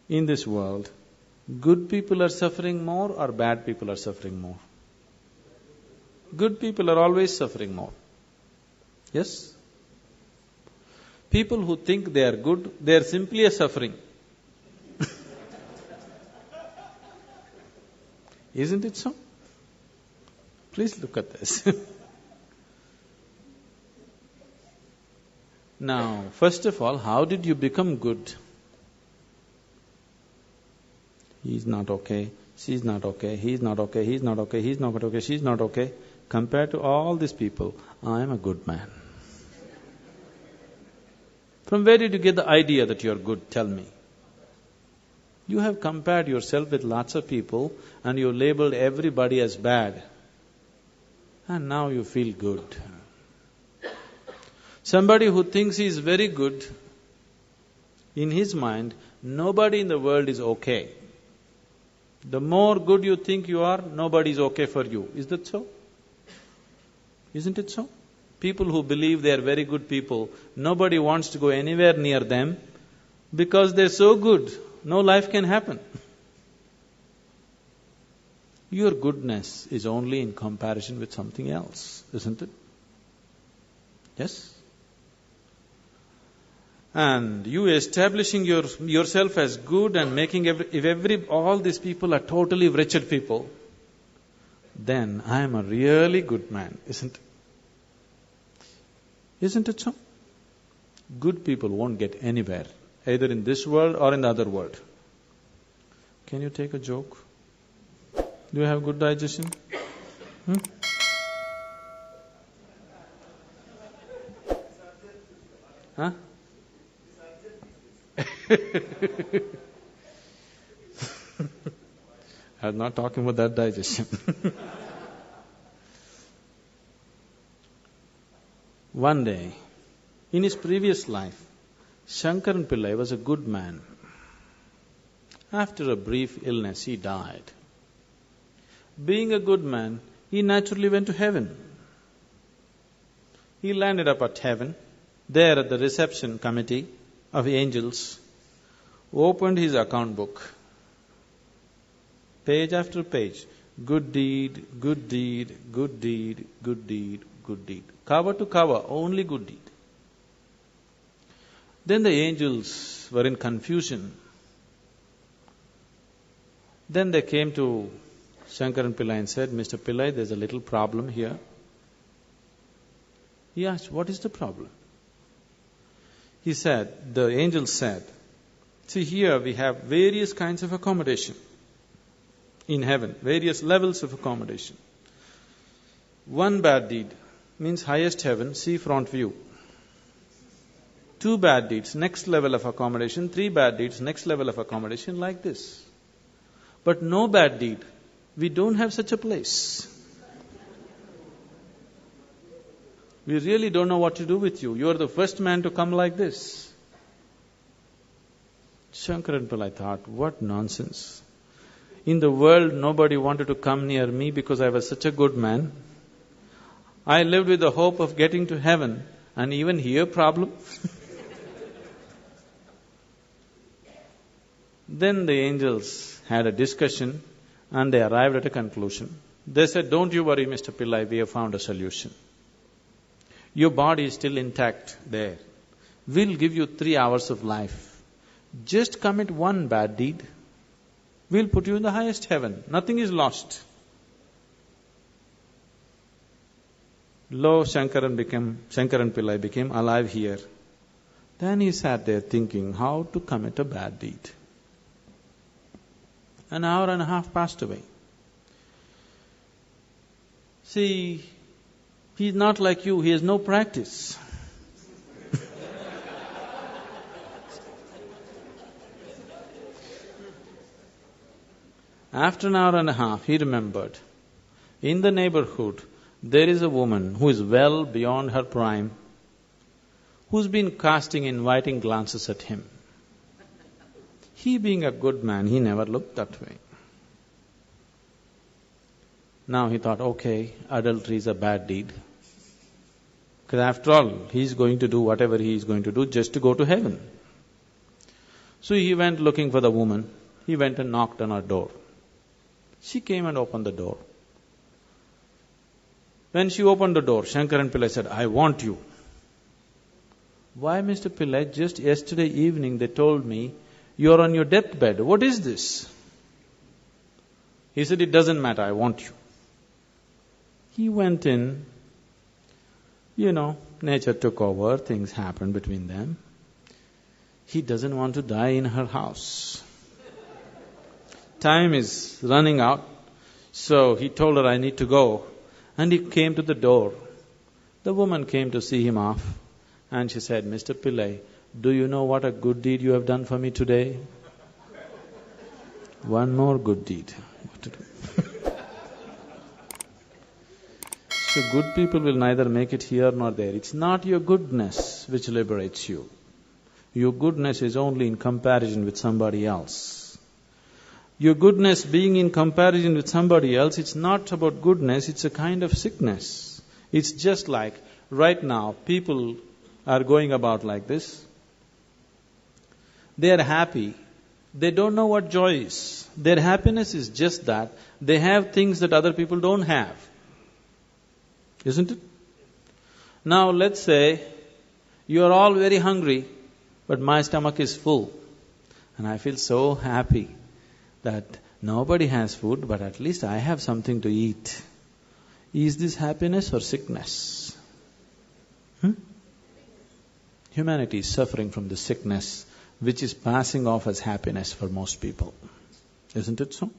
in this world, good people are suffering more or bad people are suffering more? Good people are always suffering more. Yes? People who think they are good, they are simply a suffering. Isn't it so? Please look at this. Now, first of all, how did you become good? He's not okay, she's not okay, he's not okay, he's not okay, he's not okay, she's not okay. Compared to all these people, I am a good man. From where did you get the idea that you are good? Tell me. You have compared yourself with lots of people and you labeled everybody as bad. And now you feel good. Somebody who thinks he is very good, in his mind, nobody in the world is okay. The more good you think you are, nobody is okay for you. Is that so? Isn't it so? People who believe they are very good people, nobody wants to go anywhere near them because they're so good, no life can happen. Your goodness is only in comparison with something else, isn't it? Yes? And you establishing yourself as good and making all these people are totally wretched people, then I am a really good man, isn't it? Isn't it so? Good people won't get anywhere, either in this world or in the other world. Can you take a joke? Do you have good digestion? Huh? I'm not talking about that digestion. One day, in his previous life, Shankaran Pillai was a good man. After a brief illness, he died. Being a good man, he naturally went to heaven. He landed up at heaven, there at the reception committee of angels, opened his account book. Page after page, good deed, good deed, good deed, good deed, good deed. Cover to cover, only good deed. Then the angels were in confusion. Then they came to Shankaran Pillai and said, Mr. Pillai, there's a little problem here. He asked, what is the problem? He said, the angels said, see here we have various kinds of accommodation in heaven, various levels of accommodation. One bad deed means highest heaven, sea front view. 2 bad deeds, next level of accommodation. 3 bad deeds, next level of accommodation, like this. But no bad deed. We don't have such a place. We really don't know what to do with you. You are the first man to come like this. Shankaran Pillai thought, what nonsense. In the world, nobody wanted to come near me because I was such a good man. I lived with the hope of getting to heaven, and even here problem. Then the angels had a discussion and they arrived at a conclusion. They said, don't you worry, Mr. Pillai, we have found a solution. Your body is still intact there. We'll give you 3 hours of life. Just commit one bad deed. We'll put you in the highest heaven. Nothing is lost. Shankaran Pillai became alive here. Then he sat there thinking how to commit a bad deed. An hour and a half passed away. See, he's not like you, he has no practice. After an hour and a half, he remembered, in the neighborhood, there is a woman who is well beyond her prime, who's been casting inviting glances at him. He being a good man, he never looked that way. Now he thought, okay, adultery is a bad deed. Because after all, he's going to do whatever he is going to do just to go to heaven. So he went looking for the woman. He went and knocked on her door. She came and opened the door. When she opened the door, Shankaran Pillai said, "I want you." "Why, Mr. Pillai, just yesterday evening they told me you're on your deathbed. What is this?" He said, "It doesn't matter, I want you." He went in, nature took over, things happened between them. He doesn't want to die in her house. Time is running out, so he told her, "I need to go." And he came to the door. The woman came to see him off, and she said, "Mr. Pillai, do you know what a good deed you have done for me today?" "One more good deed." What to do? So good people will neither make it here nor there. It's not your goodness which liberates you. Your goodness is only in comparison with somebody else. Your goodness being in comparison with somebody else, it's not about goodness, it's a kind of sickness. It's just like, right now, people are going about like this. They are happy. They don't know what joy is. Their happiness is just that they have things that other people don't have. Isn't it? Now let's say you are all very hungry, but my stomach is full. And I feel so happy that nobody has food, but at least I have something to eat. Is this happiness or sickness? Humanity is suffering from the sickness which is passing off as happiness for most people. Isn't it so?